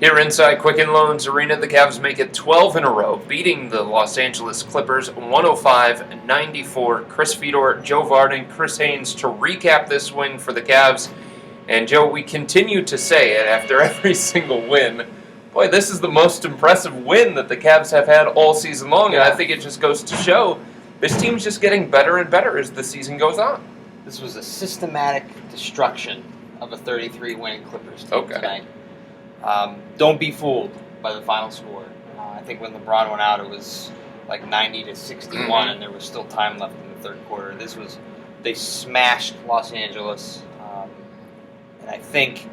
Here inside Quicken Loans Arena, the Cavs make it 12 in a row, beating the Los Angeles Clippers 105-94. Chris Fedor, Joe Vardon, Chris Haynes to recap this win for the Cavs. And Joe, we continue to say it after every single win. Boy, this is the most impressive win that the Cavs have had all season long, and I think it just goes to show this team's just getting better and better as the season goes on. This was a systematic destruction of a 33-win Clippers team tonight. Don't be fooled by the final score. I think when LeBron went out, it was like 90-61, and there was still time left in the third quarter. They smashed Los Angeles, and I think,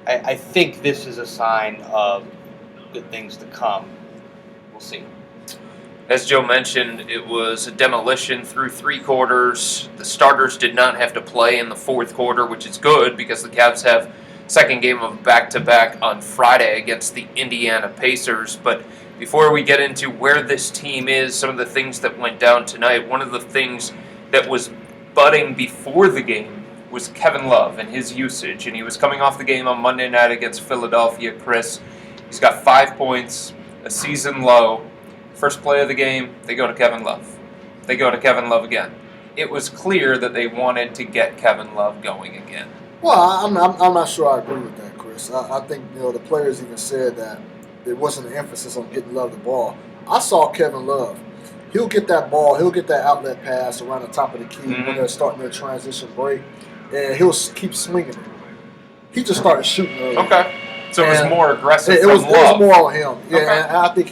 I think this is a sign of good things to come. We'll see. As Joe mentioned, it was a demolition through three quarters. The starters did not have to play in the fourth quarter, which is good because the Cavs have second game of back-to-back on Friday against the Indiana Pacers. But before we get into where this team is, some of the things that went down tonight, one of the things that was budding before the game was Kevin Love and his usage. And he was coming off the game on Monday night against Philadelphia, Chris. He's got 5 points, a season low. First play of the game, they go to Kevin Love. They go to Kevin Love again. It was clear that they wanted to get Kevin Love going again. Well, I'm not sure I agree with that, Chris. I think the players even said that it wasn't an emphasis on getting Love the ball. I saw Kevin Love. He'll get that ball. He'll get that outlet pass around the top of the key when they're starting their transition break, and he'll keep swinging it. He just started shooting early. Okay. So it was more aggressive It was more on him. Yeah, okay. And I think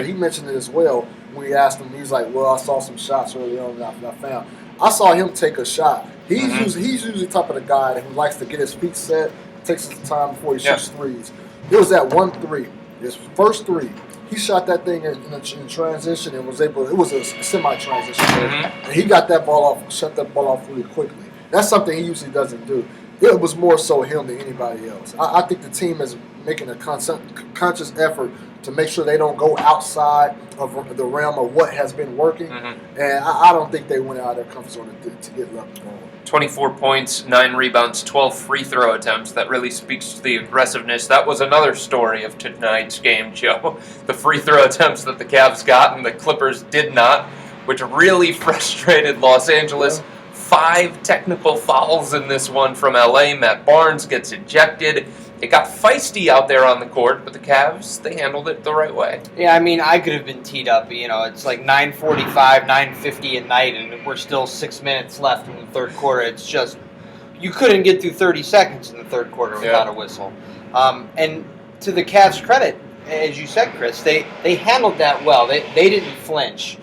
he mentioned it as well when we asked him. He's like, well, I saw some shots early on that I found. I saw him take a shot. He's usually the type of the guy who likes to get his feet set, takes his time before he shoots threes. It was that 1-3, his first three. He shot that thing in transition and was able. It was a semi-transition, and he got that ball off, shut that ball off really quickly. That's something he usually doesn't do. It was more so him than anybody else. I think the team is making a conscious effort to make sure they don't go outside of the realm of what has been working. And I don't think they went out of their comfort zone to get Love the ball. 24 points, 9 rebounds, 12 free throw attempts. That really speaks to the aggressiveness. That was another story of tonight's game, Joe. The free throw attempts that the Cavs got and the Clippers did not, which really frustrated Los Angeles. 5 technical fouls in this one from LA. Matt Barnes gets ejected. It got feisty out there on the court, but the Cavs, they handled it the right way. Yeah, I mean, I could have been teed up. It's like 9:45, 9:50 at night, and we're still 6 minutes left in the third quarter. It's just, you couldn't get through 30 seconds in the third quarter without a whistle. And to the Cavs' credit, as you said, Chris, they handled that well. They didn't flinch.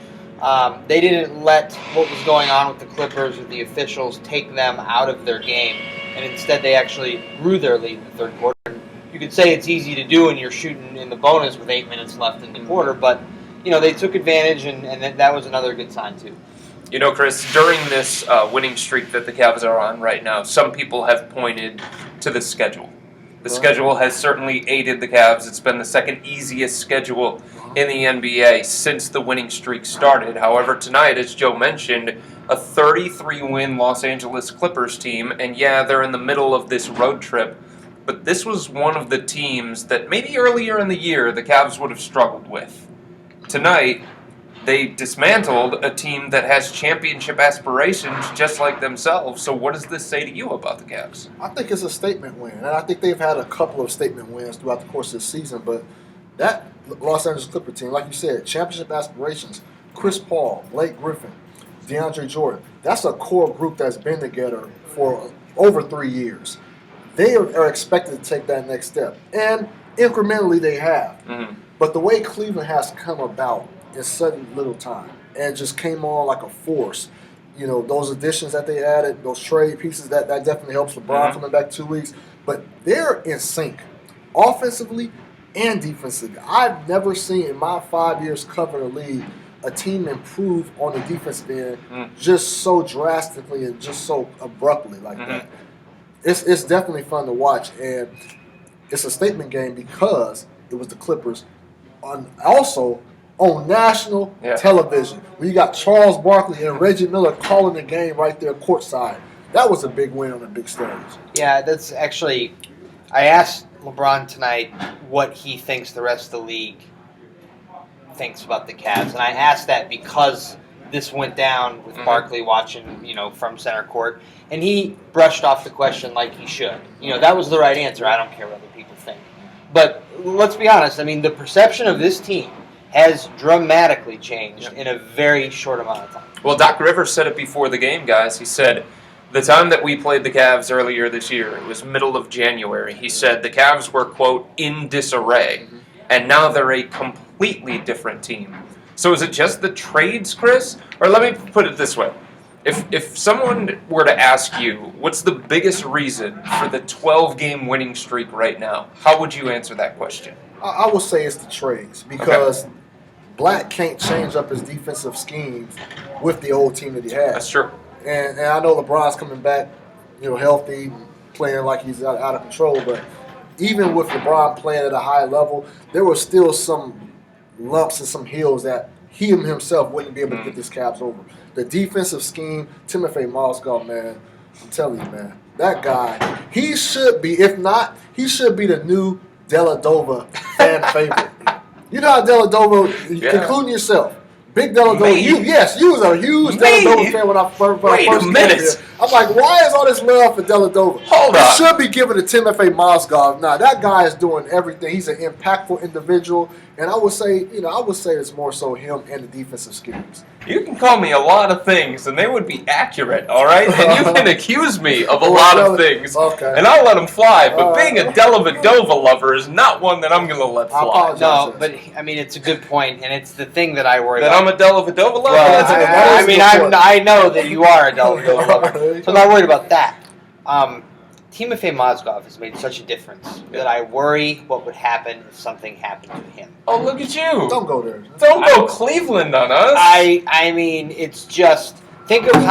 They didn't let what was going on with the Clippers or the officials take them out of their game, and instead they actually grew their lead in the third quarter. You could say it's easy to do when you're shooting in the bonus with 8 minutes left in the quarter, but they took advantage, and that was another good sign too. Chris, during this winning streak that the Cavs are on right now, some people have pointed to the schedule. The schedule has certainly aided the Cavs. It's been the second easiest schedule in the NBA since the winning streak started. However, tonight, as Joe mentioned, a 33-win Los Angeles Clippers team, and they're in the middle of this road trip, but this was one of the teams that maybe earlier in the year the Cavs would have struggled with. Tonight, they dismantled a team that has championship aspirations just like themselves. So what does this say to you about the Cavs? I think it's a statement win, and I think they've had a couple of statement wins throughout the course of the season, but that Los Angeles Clipper team, like you said, championship aspirations, Chris Paul, Blake Griffin, DeAndre Jordan, that's a core group that's been together for over 3 years. They are expected to take that next step, and incrementally they have. But the way Cleveland has come about in such little time and just came on like a force, those additions that they added, those trade pieces, that definitely helps. LeBron coming back 2 weeks, but they're in sync offensively and defensively. I've never seen in my 5 years covering the league a team improve on the defensive end just so drastically and just so abruptly like that. It's definitely fun to watch, and it's a statement game because it was the Clippers also on national television. When you got Charles Barkley and Reggie Miller calling the game right there courtside. That was a big win on a big stage. Yeah, that's actually I asked LeBron tonight what he thinks the rest of the league thinks about the Cavs, and I asked that because this went down with Barkley watching, from center court, and he brushed off the question like he should. That was the right answer. I don't care what other people think. But let's be honest. I mean, the perception of this team has dramatically changed in a very short amount of time. Well, Doc Rivers said it before the game, guys. He said, the time that we played the Cavs earlier this year, it was middle of January, he said the Cavs were, quote, in disarray, and now they're a completely different team. So is it just the trades, Chris? Or let me put it this way. If someone were to ask you, what's the biggest reason for the 12-game winning streak right now, how would you answer that question? I would say it's the trades because Black can't change up his defensive schemes with the old team that he has. That's true. And I know LeBron's coming back, healthy, playing like he's out of control. But even with LeBron playing at a high level, there were still some lumps and some hills that he himself wouldn't be able to get this Cavs over. The defensive scheme, Timothy Mozgov, man, I'm telling you, man, that guy, he should be, if not, he should be the new Dellavedova fan favorite. You know how Dellavedova, including yourself, big Dellavedova, you was a huge Dellavedova fan when I first came here. I'm like, why is all this love for Dellavedova? Hold on. It should be given to Timothy Mozgov. Nah, that guy is doing everything. He's an impactful individual, and I would say it's more so him and the defensive schemes. You can call me a lot of things, and they would be accurate, all right? And you can accuse me of a lot of things, and I'll let them fly. But being a Dellavedova lover is not one that I'm going to let fly. No, but, I mean, it's a good point, and it's the thing that I worry about. That I'm a Dellavedova lover? Well, I know that you are a Dellavedova lover, so I'm not worried about that. Timothy Mozgov has made such a difference that I worry what would happen if something happened to him. Oh, look at you! Don't go there. Don't go Cleveland on us. I mean, it's just think of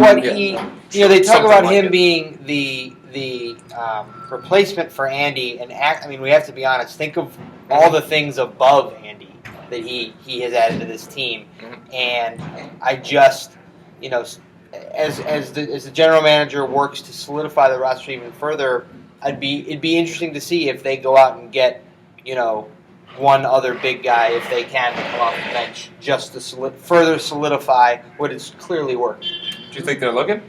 what he. They talk about him being the replacement for Andy, and we have to be honest. Think of all the things above Andy that he has added to this team, and I just as the general manager works to solidify the roster even further, it'd be interesting to see if they go out and get one other big guy if they can to come off the bench just to further solidify what is clearly working. Do you think they're looking?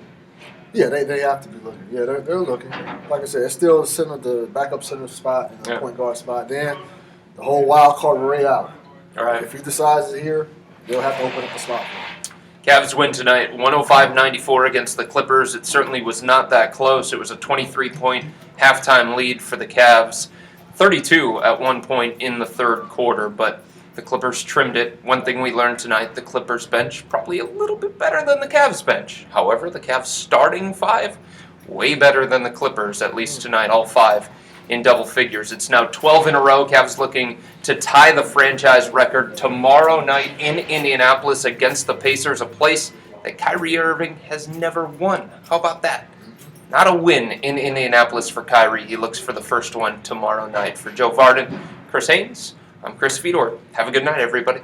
Yeah, they have to be looking. Yeah, they're looking. Like I said, it's still sitting at the backup center spot and the point guard spot. Then the whole wild card Ray Allen. All right. If he decides to here, they'll have to open up the slot. Cavs win tonight, 105-94 against the Clippers. It certainly was not that close. It was a 23-point halftime lead for the Cavs, 32 at one point in the third quarter, but the Clippers trimmed it. One thing we learned tonight, the Clippers bench probably a little bit better than the Cavs bench. However, the Cavs starting five, way better than the Clippers, at least tonight, all five in double figures. It's now 12 in a row. Cavs looking to tie the franchise record tomorrow night in Indianapolis against the Pacers, a place that Kyrie Irving has never won. How about that? Not a win in Indianapolis for Kyrie. He looks for the first one tomorrow night. For Joe Vardon, Chris Haynes, I'm Chris Fedor. Have a good night, everybody.